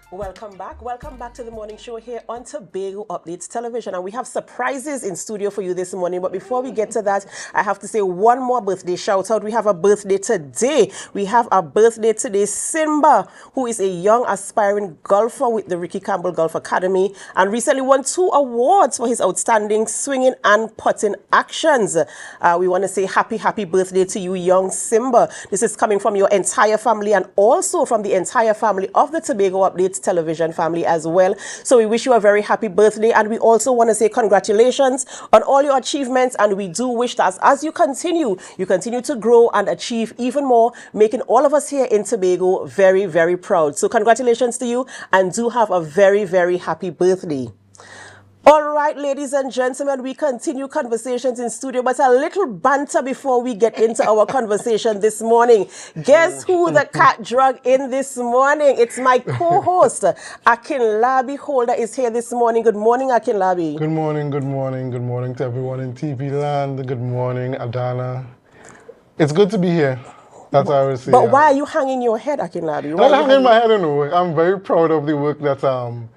Welcome back. Welcome back to the morning show here on Tobago Updates Television. And we have surprises in studio for you this morning. But before we get to that, I have to say one more birthday shout out. We have a birthday today. We have a birthday today, Simba, who is a young aspiring golfer with the Ricky Campbell Golf Academy and recently won 2 awards for his outstanding swinging and putting actions. We want to say happy birthday to you, young Simba. This is coming from your entire family and also from the entire family of the Tobago Updates Television family as well. So we wish you a very happy birthday, and we also want to say congratulations on all your achievements, and we do wish that as you continue to grow and achieve even more, making all of us here in Tobago very proud. So congratulations to you, and do have a very happy birthday. All right, ladies and gentlemen, we continue conversations in studio, but a little banter before we get into our conversation this morning. Guess who the cat drug in this morning? It's my co-host, Akinlabi Holder is here this morning. Good morning, Akinlabi. Good morning to everyone in TV land. Good morning, Adanna. It's good to be here. That's what I would say. But why are you hanging your head, Akinlabi? I'm hanging my head, I'm very proud of the work that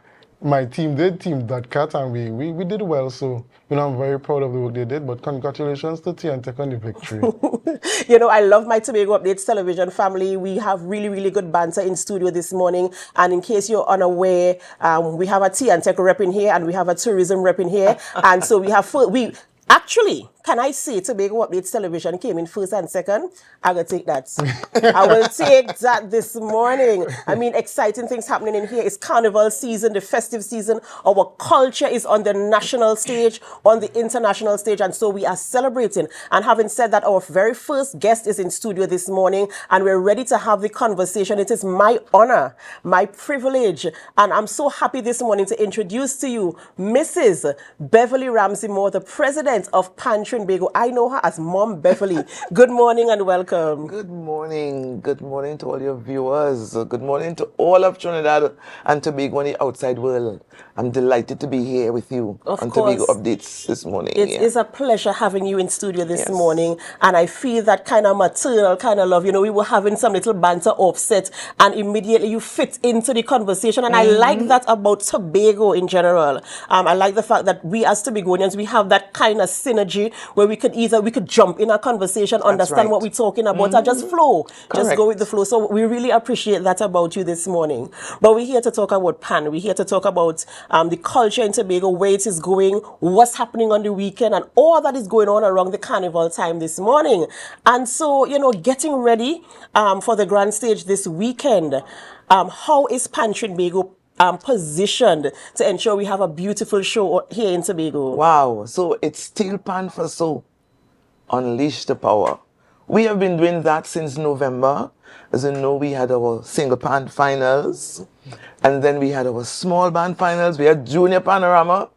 my team did, Team.cat, and we did well. So, I'm very proud of the work they did, but congratulations to TNTech on the victory. I love my Tobago Updates Television family. We have really good banter in studio this morning. And in case you're unaware, we have a TNTech rep in here and we have a tourism rep in here. And so actually, can I say Tobago Updates Television came in first and second? I'm going to take that. I will take that this morning. I mean, exciting things happening in here. It's carnival season, the festive season. Our culture is on the national stage, on the international stage, and so we are celebrating. And having said that, our very first guest is in studio this morning, and we're ready to have the conversation. It is my honor, my privilege, and I'm so happy this morning to introduce to you Mrs. Beverly Ramsey-Moore, the president of Trinbago. I know her as Mom Beverly. Good morning and welcome. Good morning. Good morning to all your viewers. Good morning to all of Trinidad and Tobago and the outside world. I'm delighted to be here with you on Tobago Updates this morning. It is a pleasure having you in studio this morning, and I feel that kind of maternal kind of love. We were having some little banter offset, and immediately you fit into the conversation, and I like that about Tobago in general. I like the fact that we as Tobagonians, we have that kind of synergy where we could jump in a conversation, understand what we're talking about, and just flow. Just go with the flow. So we really appreciate that about you this morning. But we're here to talk about PAN. We're here to talk about the culture in Tobago, where it is going, what's happening on the weekend, and all that is going on around the carnival time this morning. And so, getting ready for the grand stage this weekend. How is PAN Trinbago positioned to ensure we have a beautiful show here in Tobago? Wow. So it's still PAN for so. Unleash the power. We have been doing that since November. As you know, we had our single band finals, and then we had our small band finals. We had junior Panorama.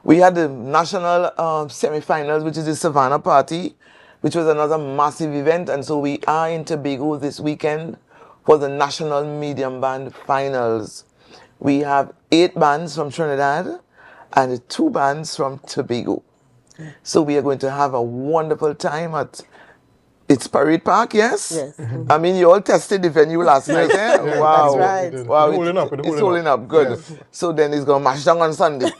We had the national semi-finals, which is the Savannah Party, which was another massive event. And so we are in Tobago this weekend for the national medium band finals. We have 8 bands from Trinidad and 2 bands from Tobago. So we are going to have a wonderful time at Parade Park, yes? Yes. I mean, you all tested the venue last night, eh? Wow. That's right. Wow, It's holding up. Good. Yes. So then it's going to mash down on Sunday.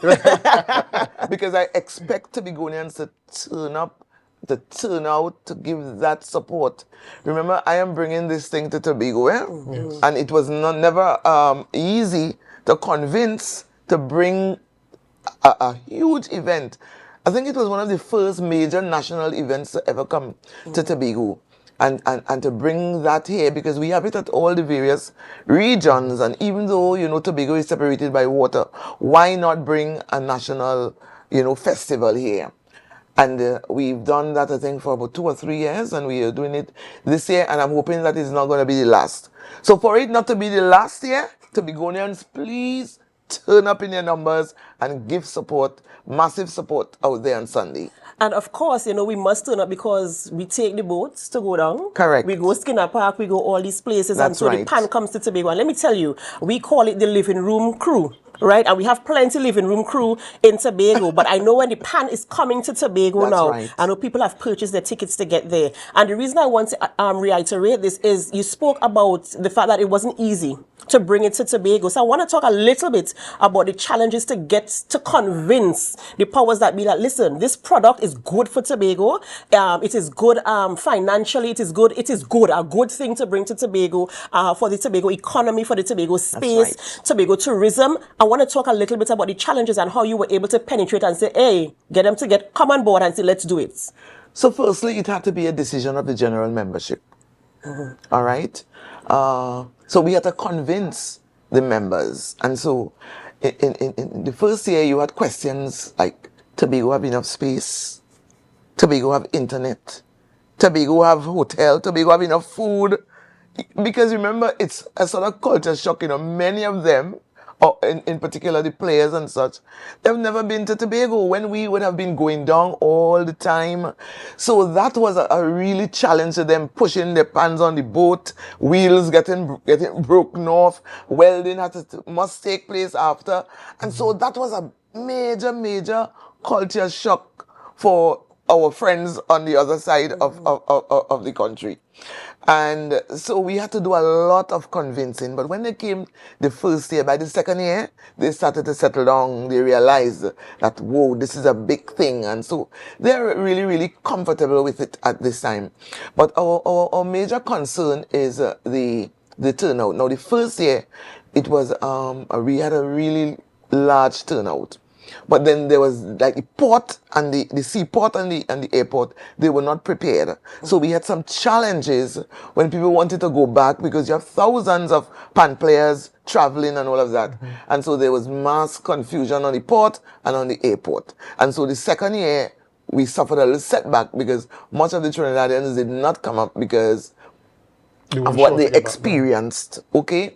Because I expect Tobagonians to turn up, to turn out, to give that support. Remember, I am bringing this thing to Tobago, eh? Yes. And it was never easy to convince to bring a huge event. I think it was one of the first major national events to ever come to Tobago. And to bring that here, because we have it at all the various regions. And even though, Tobago is separated by water, why not bring a national, festival here? And we've done that, I think, for about 2 or 3 years, and we are doing it this year, and I'm hoping that it's not going to be the last. So for it not to be the last year, Tobagonians, please turn up in your numbers and give support, massive support out there on Sunday. And of course, we must turn up because we take the boats to go down. Correct. We go Skinner Park, we go all these places. That's and so right. the PAN comes to Tobago. And let me tell you, we call it the living room crew. right? And we have plenty living room crew in Tobago. But I know when the pan is coming to Tobago That's now, right. I know people have purchased their tickets to get there. And the reason I want to reiterate this is you spoke about the fact that it wasn't easy to bring it to Tobago. So I want to talk a little bit about the challenges to get to convince the powers that be that, listen, this product is good for Tobago. It is good financially. It is good. A good thing to bring to Tobago for the Tobago economy, for the Tobago space, right. Tobago tourism. I want to talk a little bit about the challenges and how you were able to penetrate and say, hey, get them to come on board and say, let's do it. So firstly, it had to be a decision of the general membership. All right. So we had to convince the members. And so in the first year, you had questions like, Tobago have enough space? Tobago have internet? Tobago have hotel? Tobago have enough food? Because remember, it's a sort of culture shock. Many of them, or in particular the players and such, they've never been to Tobago when we would have been going down all the time. So that was a really challenge to them, pushing their pans on the boat, wheels getting broken off, welding must take place after. And so that was a major culture shock for our friends on the other side of the country. And so we had to do a lot of convincing. But when they came the first year, by the second year, they started to settle down. They realized that, whoa, this is a big thing. And so they're really comfortable with it at this time. But our major concern is the turnout. Now, the first year, it was, we had a really large turnout. But then there was like the port and the seaport and the airport, they were not prepared. So we had some challenges when people wanted to go back because you have thousands of pan players traveling and all of that. And so there was mass confusion on the port and on the airport. And so the second year, we suffered a little setback because much of the Trinidadians did not come up because of what they experienced. Okay?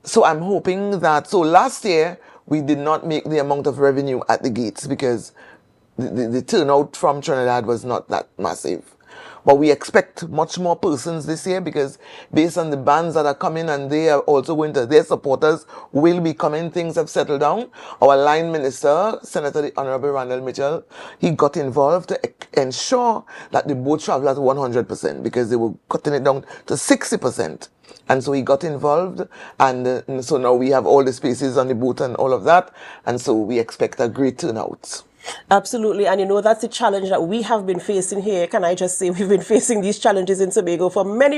So I'm hoping that, so last year, we did not make the amount of revenue at the gates because the turnout from Trinidad was not that massive. But we expect much more persons this year because based on the bands that are coming and they are also going to, their supporters will be coming, things have settled down. Our line minister, Senator the Honorable Randall Mitchell, he got involved to ensure that the boat travel at 100% because they were cutting it down to 60%. And so he got involved, and so now we have all the spaces on the boat and all of that, and so we expect a great turnout. Absolutely. And that's the challenge that we have been facing here. Can I just say we've been facing these challenges in Tobago for many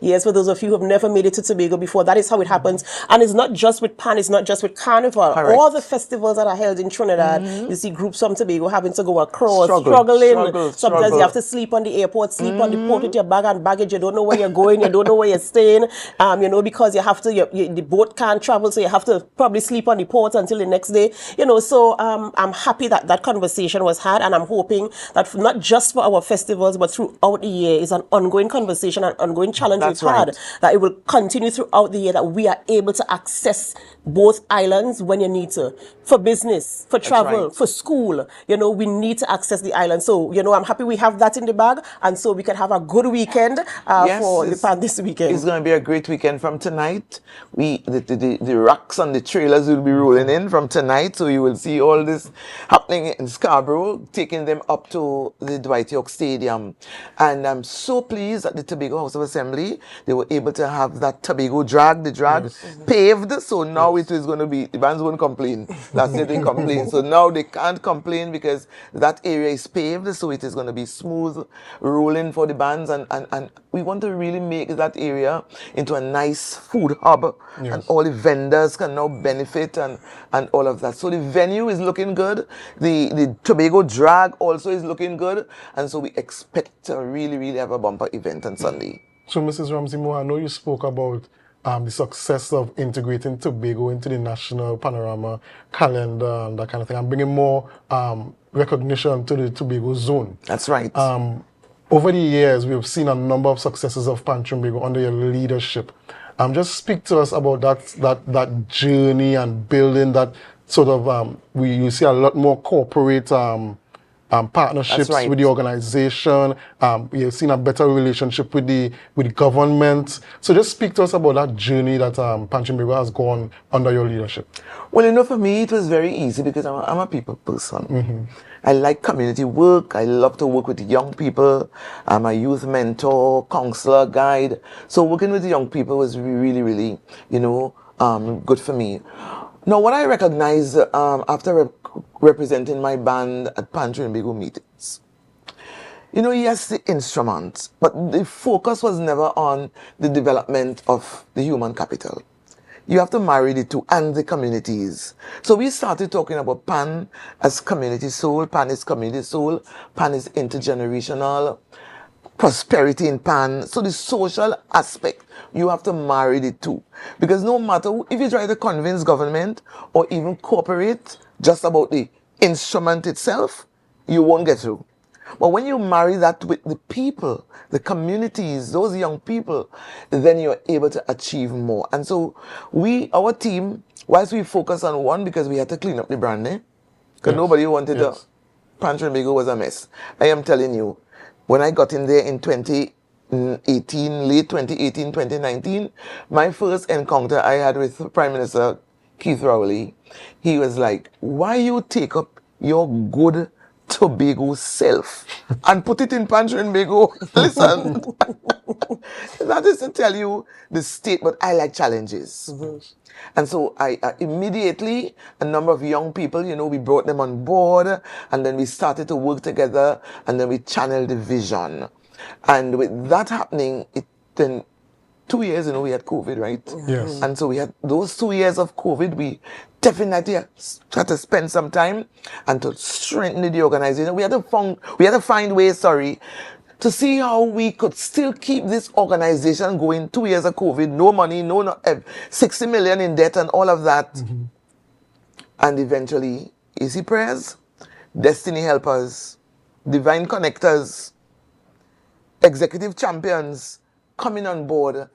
years. For those of you who have never made it to Tobago before, that is how it happens. And it's not just with Pan, it's not just with Carnival. Correct. All the festivals that are held in Trinidad, you see groups from Tobago having to go across, struggling. Sometimes you have to sleep on the airport, sleep on the port with your bag and baggage. You don't know where you're going, you don't know where you're staying, because you have to, the boat can't travel, so you have to probably sleep on the port until the next day. So I'm happy that that conversation was had, and I'm hoping that not just for our festivals, but throughout the year is an ongoing conversation, an ongoing challenge we've had, that it will continue throughout the year, that we are able to access both islands when you need to. For business, for travel, for school, we need to access the island. So, I'm happy we have that in the bag, and so we can have a good weekend for the Pan this weekend. It's going to be a great weekend from tonight. The racks and the trailers will be rolling in from tonight, so you will see all this happening in Scarborough, taking them up to the Dwight York Stadium. And I'm so pleased that the Tobago House of Assembly, they were able to have that Tobago drag, paved. So now it is going to be, the bands won't complain. Last year they complained. So now they can't complain because that area is paved. So it is going to be smooth rolling for the bands. And we want to really make that area into a nice food hub. And all the vendors can now benefit and all of that. So the venue is looking good. The Tobago drag also is looking good. And so we expect to really have a bumper event on Sunday. So Mrs. Ramsey-Moore, I know you spoke about the success of integrating Tobago into the national panorama calendar and that kind of thing, and bringing more recognition to the Tobago zone. That's right. Over the years, we've seen a number of successes of Pan Trinbago under your leadership. Just speak to us about that journey and building that sort of, you see a lot more corporate partnerships right. with the organization. You've seen a better relationship with the government. So just speak to us about that journey that Pan Trinbago has gone under your leadership. Well, you know, for me, it was very easy because I'm a people person. I like community work. I love to work with young people. I'm a youth mentor, counselor, guide. So working with young people was really, really, you know, good for me. Now, what I recognize after representing my band at Pan Trinbago meetings, you know, yes, the instruments, but the focus was never on the development of the human capital. You have to marry the two and the communities. So we started talking about Pan as community soul, Pan is community soul, Pan is intergenerational, prosperity in Pan. So the social aspect, you have to marry the two. Because no matter if you try to convince government or even corporate just about the instrument itself, you won't get through. But when you marry that with the people, the communities, those young people, then you're able to achieve more. And so our team, whilst we focus on one, because we had to clean up the branding, because nobody wanted to, Pan Trinbago was a mess. I am telling you, when I got in there in 2018, late 2018, 2019, my first encounter I had with Prime Minister Keith Rowley, he was like, why you take up your good Tobago self and put it in Pan Trinbago? Listen, that is to tell you the state, but I like challenges. And so I immediately, a number of young people, you know, we brought them on board, and then we started to work together, and then we channeled the vision. And with that happening, then 2 years, you know, we had COVID, right? Yes. And so we had those 2 years of COVID, we definitely had to spend some time and to strengthen the organization. We had to find ways, to see how we could still keep this organization going. 2 years of COVID, no money, 60 million in debt and all of that. And eventually, easy prayers, destiny helpers, divine connectors, executive champions coming on board,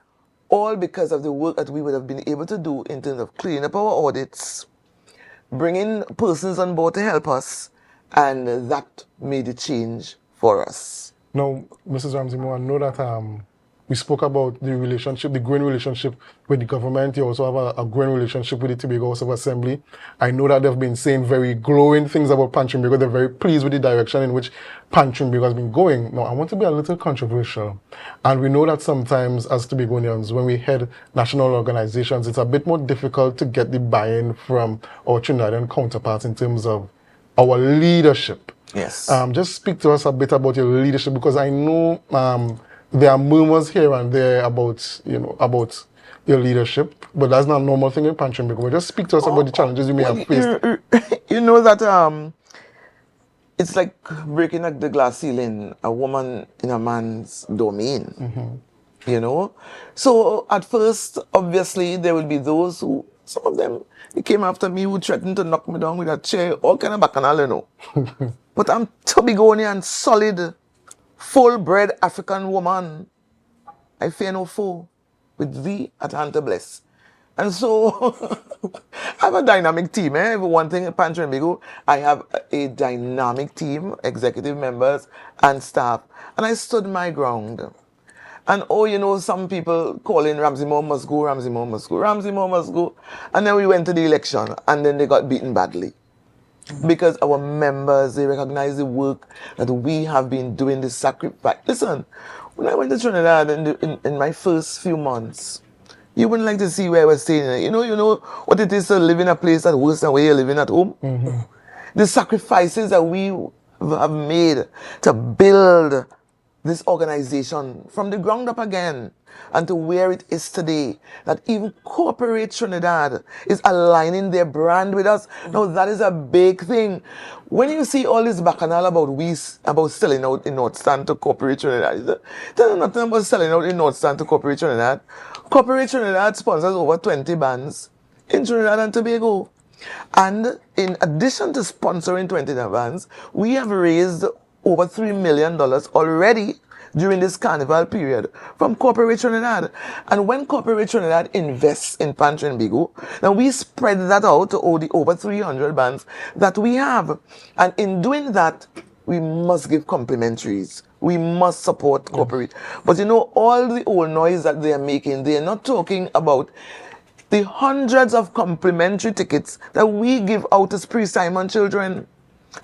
all because of the work that we would have been able to do in terms of cleaning up our audits, bringing persons on board to help us, and that made a change for us. Now, Mrs. Ramsey-Moore, I know that we spoke about the relationship, the growing relationship with the government. You also have a growing relationship with the Tobago House of Assembly. I know that they've been saying very glowing things about Pan Trinbago. They're very pleased with the direction in which Pan Trinbago has been going. Now, I want to be a little controversial. And we know that sometimes as Tobagonians, when we head national organizations, it's a bit more difficult to get the buy-in from our Trinidadian counterparts in terms of our leadership. Yes. Just speak to us a bit about your leadership, because I know there are murmurs here and there about, you know, about your leadership, but that's not a normal thing in Pan Trinbago. But just speak to us about the challenges you may have faced. You know that it's like breaking the glass ceiling, a woman in a man's domain. You know? So at first, obviously, there will be those who, some of them, they came after me who threatened to knock me down with a chair, all kind of bacchanal, you know. But I'm Tobagonian, solid, full-bred African woman. I fear no foe, with thee at hand to bless. And so, I have a dynamic team. One thing at Pan Trinbago, I have a dynamic team, executive members and staff. And I stood my ground. And you know, some people calling Ramsey-Moore must go, Ramsey-Moore must go, Ramsey-Moore must go. And then we went to the election, and then they got beaten badly. Because our members, they recognize the work that we have been doing, the sacrifice. Listen, when I went to Trinidad in my first few months, you wouldn't like to see where I was staying. You know what it is to live in a place that's worse than where you're living at home? The sacrifices that we have made to build this organization from the ground up again and to where it is today, that even corporate Trinidad is aligning their brand with us. Now that is a big thing. When you see all this bacchanal about selling out in North Stand to corporate Trinidad, there's nothing about selling out in North Stand to corporate Trinidad. Corporate Trinidad sponsors over 20 bands in Trinidad and Tobago. And in addition to sponsoring 20 bands, we have raised over $3 million already during this carnival period from corporate Trinidad. And when corporate Trinidad invests in Pan Trinbago, then we spread that out to all the over 300 bands that we have. And in doing that, we must give complimentaries. We must support corporate. But you know, all the old noise that they are making, they are not talking about the hundreds of complimentary tickets that we give out as pre-Simon children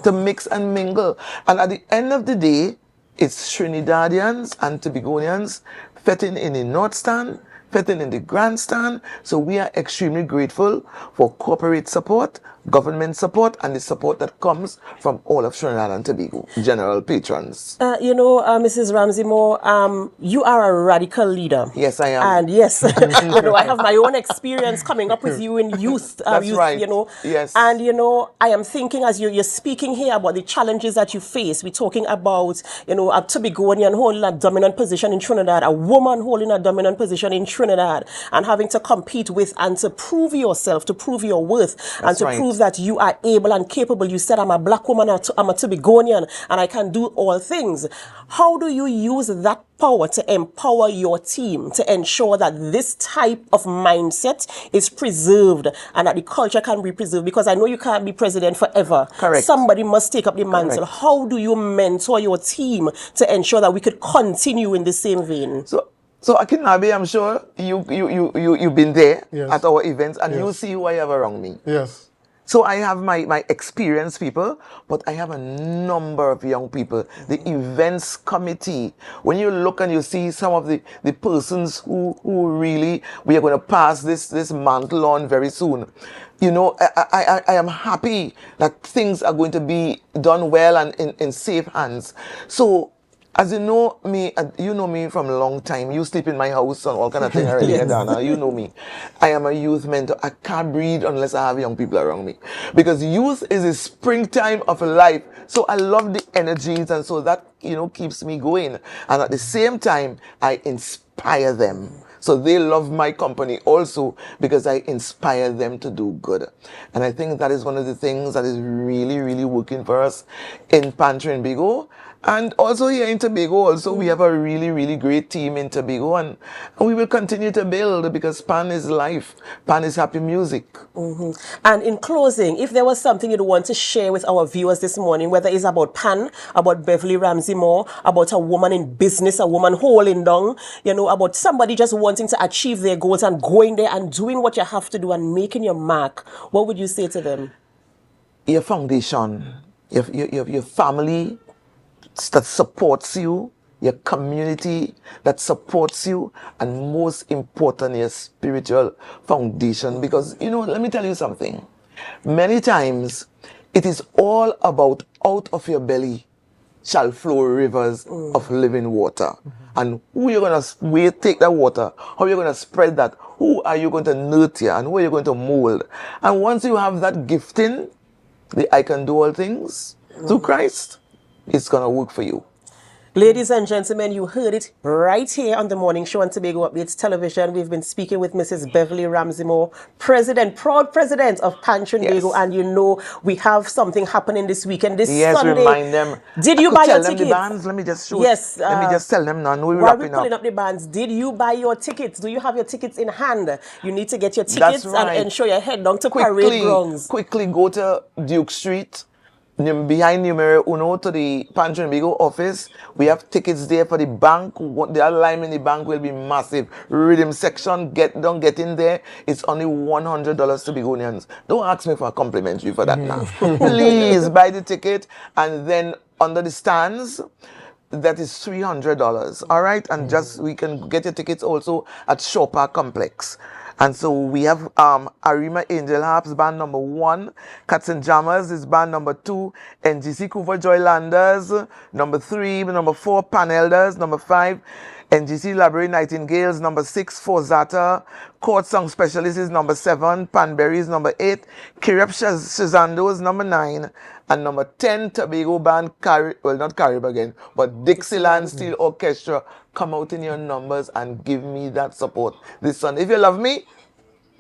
to mix and mingle. And at the end of the day, it's Trinidadians and Tobagonians fitting in the North Stand, fitting in the Grandstand. So we are extremely grateful for corporate support, government support, and the support that comes from all of Trinidad and Tobago, general patrons. You know, Mrs. Ramsey-Moore, you are a radical leader. Yes, I am. And yes, you know, I have my own experience coming up with you in youth. That's youth, right. You know, yes. And you know, I am thinking as you're speaking here about the challenges that you face. We're talking about, you know, a Tobagonian holding a dominant position in Trinidad, a woman holding a dominant position in Trinidad, and having to compete with and to prove yourself, to prove your worth, and to prove that you are able and capable. You said, I'm a black woman, I'm a Tobagonian, and I can do all things. How do you use that power to empower your team to ensure that this type of mindset is preserved and that the culture can be preserved? Because I know you can't be president forever. Correct. Somebody must take up the mantle. Correct. How do you mentor your team to ensure that we could continue in the same vein? So Akinlabi, I'm sure you've been there at our events, and you see who I have around me. Yes. So I have my experienced people, but I have a number of young people. The events committee, when you look and you see some of the persons who really, we are going to pass this mantle on very soon. You know, I am happy that things are going to be done well and in safe hands. So, as you know me from a long time. You sleep in my house and all kind of thing already, Adanna. You know me. I am a youth mentor. I can't breathe unless I have young people around me. Because youth is the springtime of life. So I love the energies, and so that, you know, keeps me going. And at the same time, I inspire them. So they love my company also because I inspire them to do good. And I think that is one of the things that is really, really working for us in Trinbago. And also here in Tobago, also we have a really, really great team in Tobago, and we will continue to build because Pan is life. Pan is happy music. And in closing, if there was something you'd want to share with our viewers this morning, whether it's about Pan, about Beverly Ramsey-Moore, about a woman in business, a woman holding down, you know, about somebody just wanting to achieve their goals and going there and doing what you have to do and making your mark, what would you say to them? Your foundation, your family that supports you, your community that supports you, and most important, your spiritual foundation. Because, you know, let me tell you something. Many times, it is all about out of your belly shall flow rivers of living water. And who you're going to take that water, how you're going to spread that, who are you going to nurture, and who are you going to mold. And once you have that gifting, the I can do all things through Christ, it's going to work for you. Ladies and gentlemen, you heard it right here on the morning show on Tobago Updates Television. We've been speaking with Mrs. Beverly Ramsey-Moore, proud president of Trinbago, and you know we have something happening this weekend, this Sunday. Remind them. Did you buy your tickets? The bands? Let me just show. Yes. Let me just tell them now. We're while we're wrapping pulling up the bands, did you buy your tickets? Do you have your tickets in hand? You need to get your tickets and ensure you head down to Parade Grounds. Quickly go to Duke Street. Behind numero uno to the Trinbago office. We have tickets there for the bank. The line in the bank will be massive. Rhythm section, get in there. It's only $100 Tobagonians. Don't ask me for a complimentary for that now. Please buy the ticket, and then under the stands, that is $300. All right, and just we can get your tickets also at Shopper Complex. And so we have Arima Angel Harps, band number 1. Cats and Jammers is band number 2. NGC Coover Joylanders, number 3. Number 4, Pan Elders. Number 5, NGC Library Nightingales. Number 6, Forzata. Court Song Specialists is number 7. Panberries, number 8. Kirep Shazandos, number 9. And number 10, Tobago band, not Carib again, but Dixieland Steel Orchestra. Come out in your numbers and give me that support this Sunday. If you love me,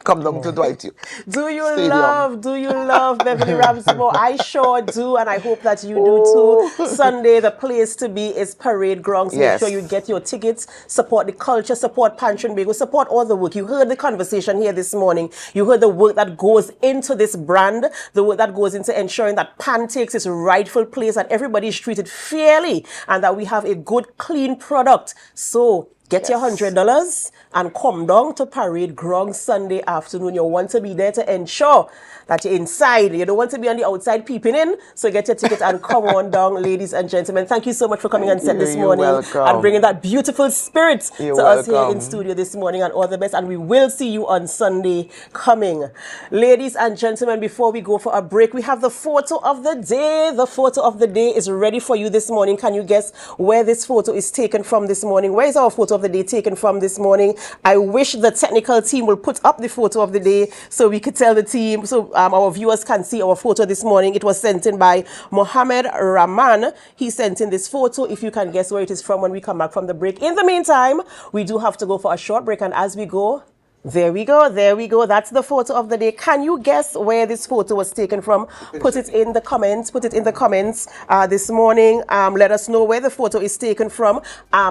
come down to Dwight. Do you Stadium. love Beverly Ramsey-Moore? I sure do, and I hope that you do too. Sunday, the place to be is Parade Grounds. So Yes. make sure you get your tickets, support the culture, support Trinbago, support all the work. You heard the conversation here this morning. You heard the work that goes into this brand, the work that goes into ensuring that Pan takes its rightful place and everybody is treated fairly and that we have a good, clean product. So get your $100 and come down to Parade Grounds Sunday afternoon. You want to be there to ensure that you're inside. You don't want to be on the outside peeping in. So get your ticket and come on down, ladies and gentlemen. Thank you so much for coming on set this morning and bringing that beautiful spirit to us here in studio this morning, and all the best. And we will see you on Sunday coming. Ladies and gentlemen, before we go for a break, we have the photo of the day. The photo of the day is ready for you this morning. Can you guess where this photo is taken from this morning? Where is our photo of the day taken from this morning? I wish the technical team will put up the photo of the day so we could tell the team, so our viewers can see our photo this morning. It was sent in by Mohammed Rahman. He sent in this photo. If you can guess where it is from when we come back from the break. In the meantime, we do have to go for a short break, and as we go, there we go. That's the photo of the day. Can you guess where this photo was taken from? Put it in the comments. This morning. Let us know where the photo is taken from.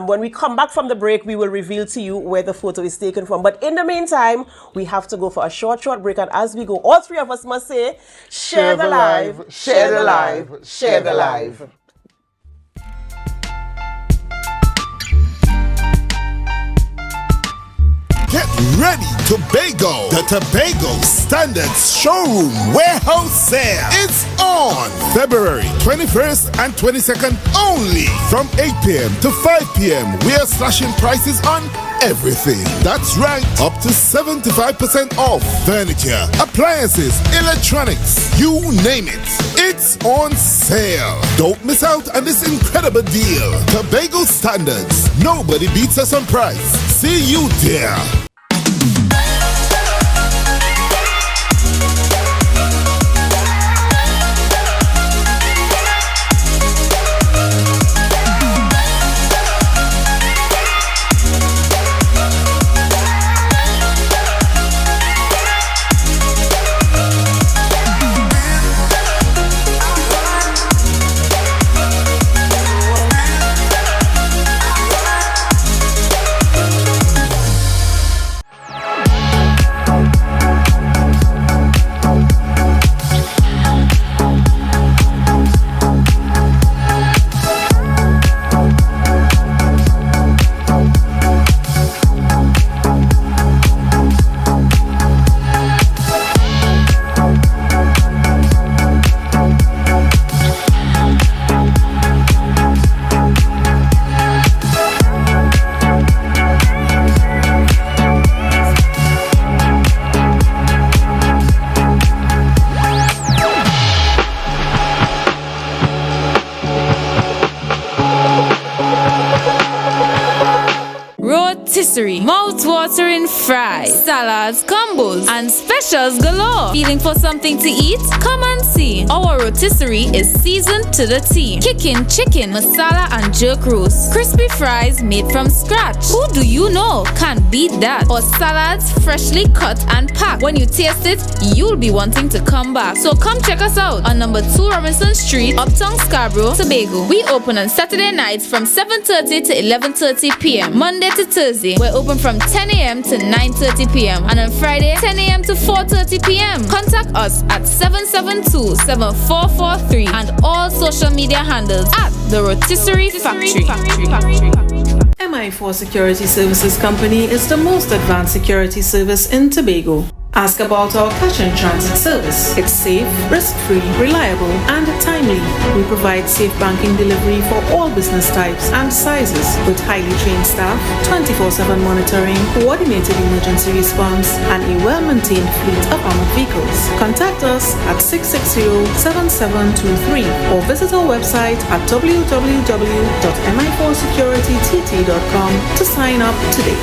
When we come back from the break, we will reveal to you where the photo is taken from. But in the meantime, we have to go for a short break. And as we go, all three of us must say, share the live, share the live, share the live. Get ready, Tobago! The Tobago Standards Showroom Warehouse Sale is on February 21st and 22nd only from 8 p.m. to 5 p.m. We are slashing prices on everything. That's right, up to 75% off furniture, appliances, electronics, you name it. It's on sale. Don't miss out on this incredible deal. Tobago Standards. Nobody beats us on price. See you there. Mouth-watering fries, salads, combos, and specials galore. Feeling for something to eat? Come and see. Our rotisserie is seasoned to the T. Kicking chicken, masala, and jerk roast. Crispy fries made from scratch. Who do you know can beat that? Or salads freshly cut and packed. When you taste it, you'll be wanting to come back. So come check us out on number 2 Robinson Street, Uptown Scarborough, Tobago. We open on Saturday nights from 7:30 to 11:30 p.m. Monday to Thursday, we're open from 10 a.m. to 9:30 p.m. and on Friday, 10 a.m. to 4:30 p.m. Contact us at 772-7443 and all social media handles at The Rotisserie Factory. MI4 Security Services Company is the most advanced security service in Tobago. Ask about our cash and transit service. It's safe, risk-free, reliable, and timely. We provide safe banking delivery for all business types and sizes with highly trained staff, 24/7 monitoring, coordinated emergency response, and a well-maintained fleet of armored vehicles. Contact us at 660-7723 or visit our website at www.mi4securitytt.com to sign up today.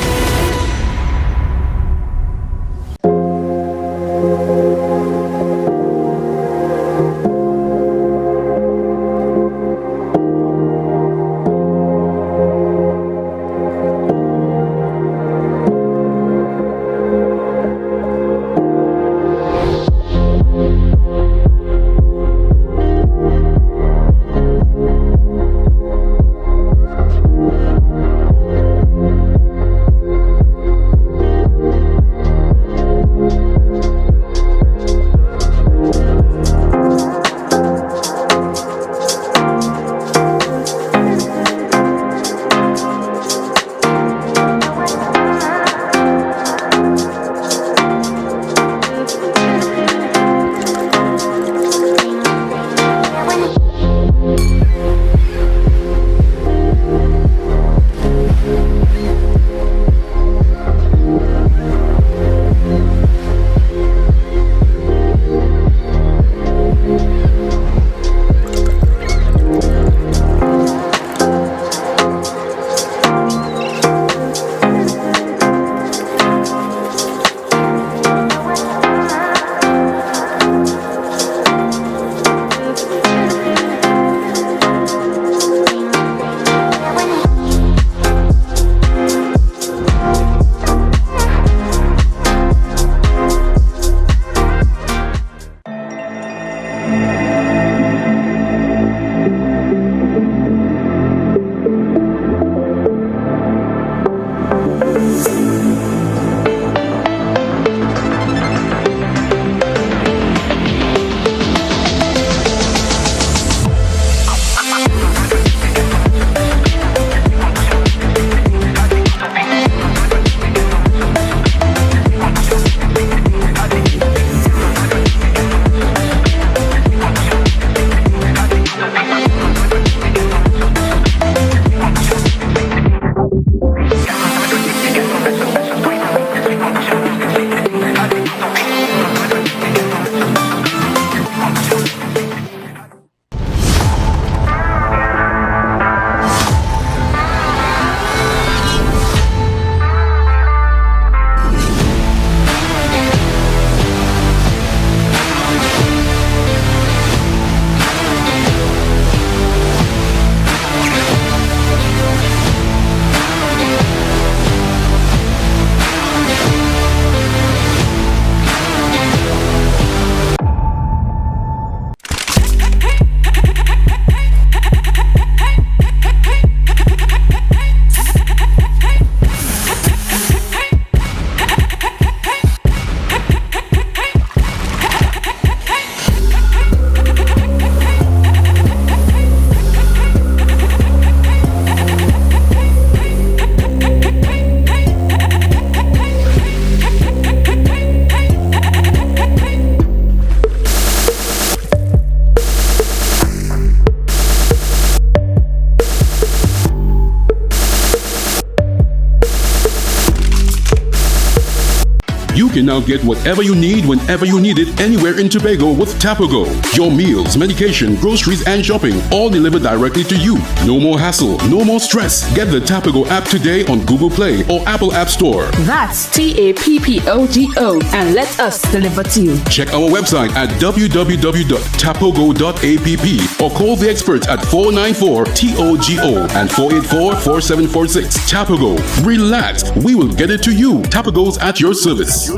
You can now get whatever you need whenever you need it anywhere in Tobago with Tobago. Your meals, medication, groceries, and shopping all delivered directly to you. No more hassle, no more stress. Get the Tobago app today on Google Play or Apple App Store. That's TAPPOGO and let us deliver to you. Check our website at www.tapogo.app or call the experts at 494-TOGO and 484-4746. Tobago. Relax. We will get it to you. Tobago's at your service. It's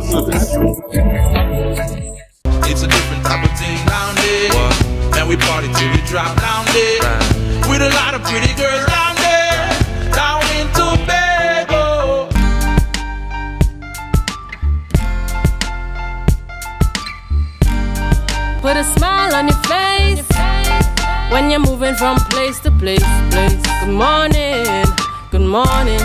a different type of thing down there. And we party till we drop down there. With a lot of pretty girls down there. Down in Tobago. Put a smile on your face when you're moving from place to place. Good morning, good morning.